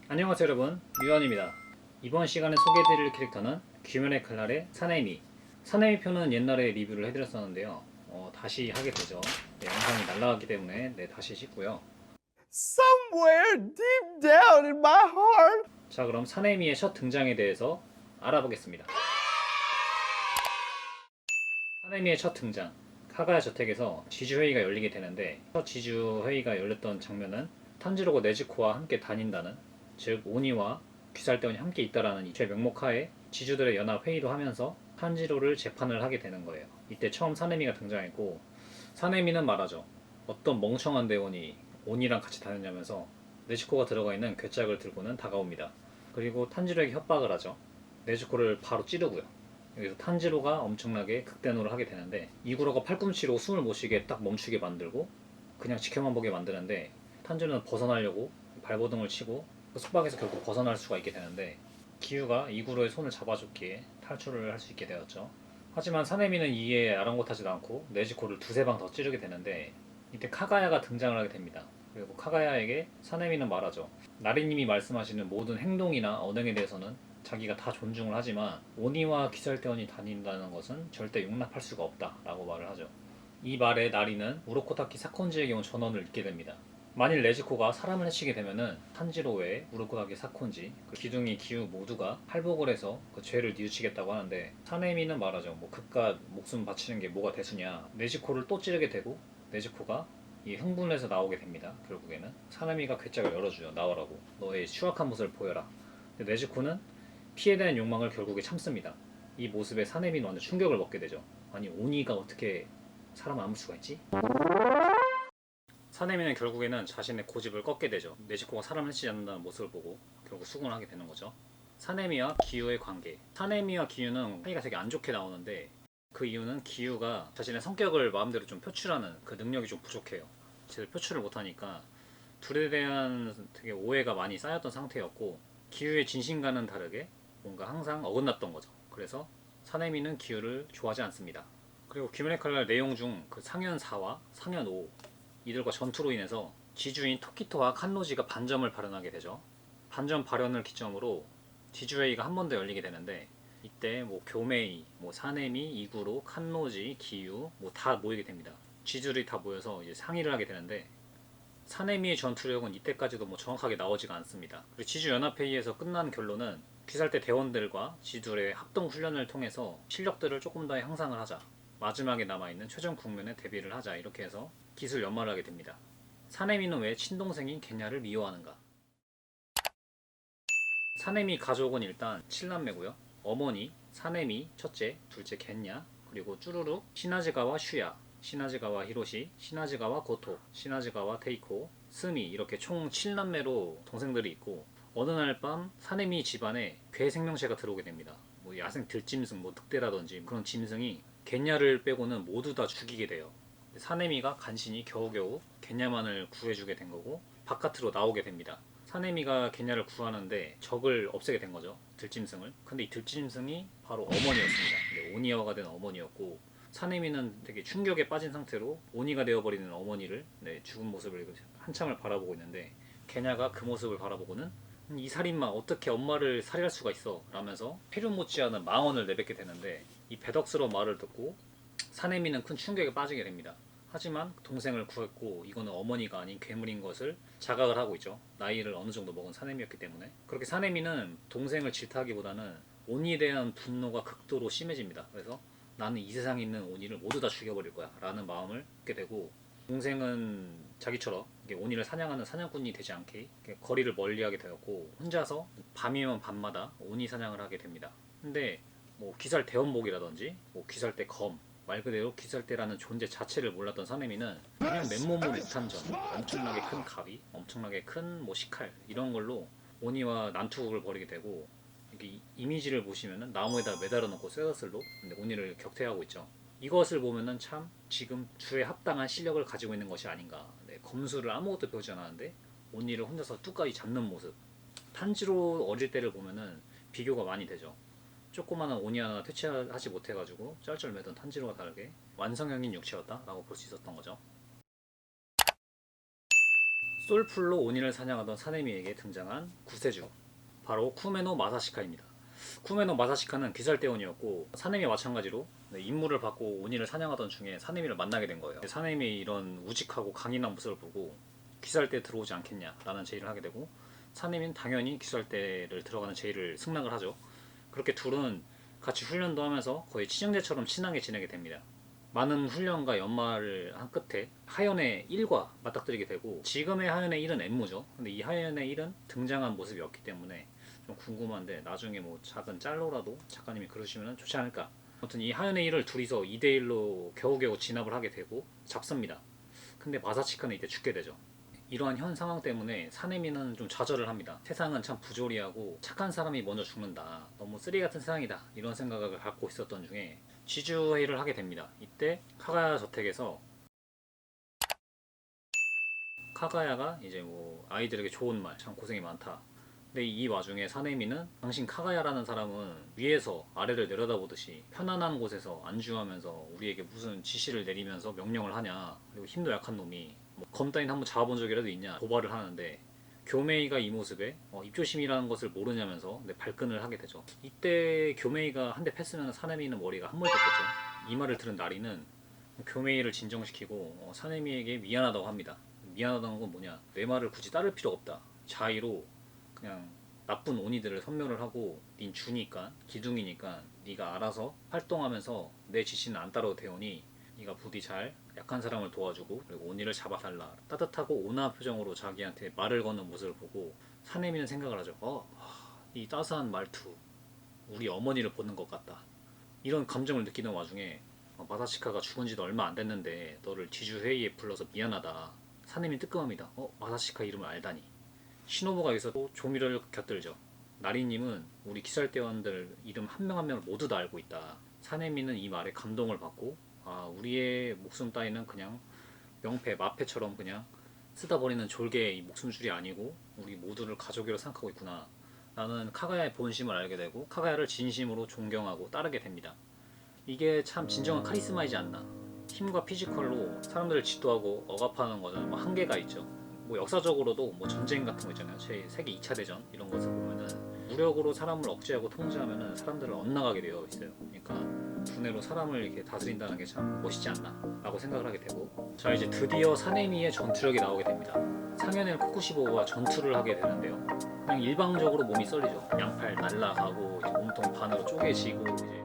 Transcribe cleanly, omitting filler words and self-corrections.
안녕하세요 여러분, 류현입니다. 이번 시간에 소개해드릴 캐릭터는 귀면의 칼날의 사네미. 사네미 편은 옛날에 리뷰를 해드렸었는데요. 다시 하게 되죠. 영상이 날라갔기 때문에 다시 씻고요. Somewhere deep down in my heart. 자, 그럼 사네미의 첫 등장에 대해서 알아보겠습니다. 사네미의 첫 등장, 카가야 저택에서 지주회의가 열리게 되는데, 첫 지주회의가 열렸던 장면은 탄지로가 네즈코와 함께 다닌다는, 즉 오니와 귀살대원이 함께 있다라는 이죄 명목하에 지주들의 연합 회의도 하면서 탄지로를 재판을 하게 되는 거예요. 이때 처음 사네미가 등장했고, 사네미는 말하죠. 어떤 멍청한 대원이 오니랑 같이 다녔냐면서 네즈코가 들어가 있는 괴짝을 들고는 다가옵니다. 그리고 탄지로에게 협박을 하죠. 네즈코를 바로 찌르고요. 여기서 탄지로가 엄청나게 극대노를 하게 되는데, 이구로가 팔꿈치로 숨을 못 쉬게 딱 멈추게 만들고 그냥 지켜만 보게 만드는데, 탄지로는 벗어나려고 발버둥을 치고 그 속박에서 결국 벗어날 수가 있게 되는데, 기유가 이구로의 손을 잡아줬기에 탈출을 할 수 있게 되었죠. 하지만 사네미는 이에 아랑곳하지도 않고 네즈코를 두세 방 더 찌르게 되는데, 이때 카가야가 등장을 하게 됩니다. 그리고 카가야에게 사네미는 말하죠. 나리님이 말씀하시는 모든 행동이나 언행에 대해서는 자기가 다 존중을 하지만 오니와 귀살대원이 다닌다는 것은 절대 용납할 수가 없다 라고 말을 하죠. 이 말에 나리는 우로코타키 사콘지에게 온 전원을 읽게 됩니다. 만일 네즈코가 사람을 해치게 되면은 탄지로 외에 우로코타키 사콘지, 그 기둥이 기우 모두가 할복을 해서 그 죄를 뉘우치겠다고 하는데, 사네미는 말하죠. 뭐 그깟 목숨 바치는 게 뭐가 대수냐. 네즈코를 또 찌르게 되고 네즈코가 이 흥분해서 나오게 됩니다. 결국에는 사나미가 괴짝을 열어주죠. 나오라고. 너의 추악한 모습을 보여라. 근데 네즈코는 피에 대한 욕망을 결국에 참습니다. 이 모습에 사네미는 완전 충격을 먹게 되죠. 아니 오니가 어떻게 사람을 안물 수가 있지? 사네미는 결국에는 자신의 고집을 꺾게 되죠. 네즈코가 사람을 해치지 않는다는 모습을 보고 결국 수긍을 하게 되는 거죠. 사네미와 기유의 관계. 사네미와 기유는 사이가 되게 안 좋게 나오는데, 그 이유는 기유가 자신의 성격을 마음대로 좀 표출하는 그 능력이 좀 부족해요. 제대로 표출을 못하니까 둘에 대한 되게 오해가 많이 쌓였던 상태였고, 기유의 진심과는 다르게 뭔가 항상 어긋났던 거죠. 그래서 사네미는 기유를 좋아하지 않습니다. 그리고 귀면의 칼날 내용 중 그 상현 4와 상현 5, 이들과 전투로 인해서 지주인 토키토와 칸노지가 반점을 발현하게 되죠. 반점 발현을 기점으로 지주회의가 한 번 더 열리게 되는데, 이때 뭐 교메이, 뭐 사네미, 이구로, 칸노지, 기유 뭐 다 모이게 됩니다. 지주들이 다 모여서 이제 상의를 하게 되는데, 사네미의 전투력은 이때까지도 뭐 정확하게 나오지가 않습니다. 그리고 지주 연합회의에서 끝난 결론은 귀살대 대원들과 지주들의 합동 훈련을 통해서 실력들을 조금 더 향상을 하자, 마지막에 남아있는 최종 국면에 대비를 하자, 이렇게 해서 기술 연마를 하게 됩니다. 사네미는 왜 친동생인 겐야를 미워하는가? 사네미 가족은 일단 7남매고요. 어머니, 사네미, 첫째, 둘째 겐야, 그리고 쭈루룩, 시나즈가와 슈야, 시나즈가와 히로시, 시나즈가와 고토, 시나즈가와 테이코, 스미, 이렇게 총 7남매로 동생들이 있고, 어느 날 밤 사네미 집안에 괴 생명체가 들어오게 됩니다. 뭐 야생 들짐승, 뭐 늑대라든지 그런 짐승이 겐야를 빼고는 모두 다 죽이게 돼요. 사네미가 간신히 겨우겨우 겐야만을 구해주게 된 거고, 바깥으로 나오게 됩니다. 사네미가 겐야를 구하는데 적을 없애게 된 거죠. 들짐승을. 근데 이 들짐승이 바로 어머니였습니다. 네, 오니아가 된 어머니였고, 사네미는 되게 충격에 빠진 상태로 오니가 되어버리는 어머니를, 죽은 모습을 한참을 바라보고 있는데, 겐야가 그 모습을 바라보고는 이 살인마 어떻게 엄마를 살해할 수가 있어 라면서 필요 못지않은 망언을 내뱉게 되는데, 이 배덕스러운 말을 듣고 사네미는 큰 충격에 빠지게 됩니다. 하지만 동생을 구했고 이거는 어머니가 아닌 괴물인 것을 자각을 하고 있죠. 나이를 어느 정도 먹은 사네미였기 때문에. 그렇게 사네미는 동생을 질타하기보다는 오니에 대한 분노가 극도로 심해집니다. 그래서 나는 이 세상에 있는 오니를 모두 다 죽여버릴 거야 라는 마음을 갖게 되고, 동생은 자기처럼 오니를 사냥하는 사냥꾼이 되지 않게 거리를 멀리하게 되었고, 혼자서 밤이면 밤마다 오니 사냥을 하게 됩니다. 근데 뭐 귀살 대원복이라든지 뭐 귀살대 검, 말 그대로 귀살대라는 존재 자체를 몰랐던 사내미는 그냥 맨몸으로 무탄전, 엄청나게 큰 가위, 엄청나게 큰 뭐 식칼 이런 걸로 오니와 난투극을 벌이게 되고, 이게 이미지를 보시면은 나무에다 매달아 놓고 쇠사슬로 오니를 격퇴하고 있죠. 이것을 보면은 참 지금 주에 합당한 실력을 가지고 있는 것이 아닌가. 검수를 아무것도 배우지 않았는데 오니를 혼자서 뚜까이 잡는 모습. 탄지로 어릴 때를 보면은 비교가 많이 되죠. 조그마한 오니 하나 퇴치하지 못해가지고 쩔쩔매던 탄지로와 다르게 완성형인 육체였다라고 볼 수 있었던 거죠. 솔풀로 오니를 사냥하던 사네미에게 등장한 구세주, 바로 쿠메노 마사시카입니다. 쿠메노 마사시카는 귀살대원이었고 사네미와 마찬가지로 임무를 받고 오니를 사냥하던 중에 사네미를 만나게 된 거예요. 사네미의 이런 우직하고 강인한 모습을 보고 귀살대 들어오지 않겠냐라는 제의를 하게 되고, 사네미는 당연히 귀살대를 들어가는 제의를 승낙을 하죠. 그렇게 둘은 같이 훈련도 하면서 거의 친형제처럼 친하게 지내게 됩니다. 많은 훈련과 연마를 한 끝에 하연의 1과 맞닥뜨리게 되고, 지금의 하연의 1은 엠무죠. 근데 이 하연의 1은 등장한 모습이 없기 때문에 좀 궁금한데, 나중에 뭐 작은 짤로라도 작가님이 그러시면 좋지 않을까. 아무튼 이 하연의 1을 둘이서 2대1로 겨우겨우 진압을 하게 되고 잡습니다. 근데 마사치카는 이때 죽게 되죠. 이러한 현 상황 때문에 사네미는 좀 좌절을 합니다. 세상은 참 부조리하고 착한 사람이 먼저 죽는다, 너무 쓰레기 같은 세상이다, 이런 생각을 갖고 있었던 중에 지주회의를 하게 됩니다. 이때 카가야 저택에서 카가야가 이제 뭐 아이들에게 좋은 말, 참 고생이 많다. 근데 이 와중에 사네미는 당신 카가야라는 사람은 위에서 아래를 내려다보듯이 편안한 곳에서 안주하면서 우리에게 무슨 지시를 내리면서 명령을 하냐, 그리고 힘도 약한 놈이 뭐 검 따윈 한번 잡아본 적이라도 있냐 도발을 하는데, 교메이가 이 모습에 입조심이라는 것을 모르냐면서 발끈을 하게 되죠. 이때 교메이가 한 대 팼으면 사네미는 머리가 한물 떴겠죠. 이 말을 들은 나리는 교메이를 진정시키고 사네미에게 미안하다고 합니다. 미안하다는 건 뭐냐, 내 말을 굳이 따를 필요가 없다, 자의로 그냥 나쁜 오니들을 섬멸을 하고 닌 주니까, 기둥이니까 네가 알아서 활동하면서 내 지시는 안 따라도 되오니 네가 부디 잘 약한 사람을 도와주고 그리고 오니를 잡아달라, 따뜻하고 온화한 표정으로 자기한테 말을 거는 모습을 보고 사네미는 생각을 하죠. 이 따스한 말투, 우리 어머니를 보는 것 같다. 이런 감정을 느끼는 와중에 마사시카가 죽은 지도 얼마 안 됐는데 너를 지주회의에 불러서 미안하다. 사네미 뜨끔합니다. 마사시카 이름을 알다니. 시노부가 여기서 또 조미료를 곁들죠. 나리님은 우리 기살대원들 이름 한 명 한 명을 모두 다 알고 있다. 사네미는 이 말에 감동을 받고, 우리의 목숨 따위는 그냥 명패, 마패처럼 그냥 쓰다 버리는 졸개의 목숨줄이 아니고 우리 모두를 가족이라 생각하고 있구나. 나는 카가야의 본심을 알게 되고 카가야를 진심으로 존경하고 따르게 됩니다. 이게 참 진정한 카리스마이지 않나. 힘과 피지컬로 사람들을 지도하고 억압하는 거는 뭐 한계가 있죠. 뭐 역사적으로도 뭐 전쟁 같은 거 있잖아요. 제 세계 2차 대전 이런 것을 보면은 무력으로 사람을 억제하고 통제하면은 사람들을 엇나가게 되어 있어요. 그러니까 두뇌로 사람을 이렇게 다스린다는 게 참 멋있지 않나 라고 생각을 하게 되고, 자 이제 드디어 사네미의 전투력이 나오게 됩니다. 상현의 코쿠시보가 전투를 하게 되는데요. 그냥 일방적으로 몸이 썰리죠. 양팔 날라가고 이제 몸통 반으로 쪼개지고 이제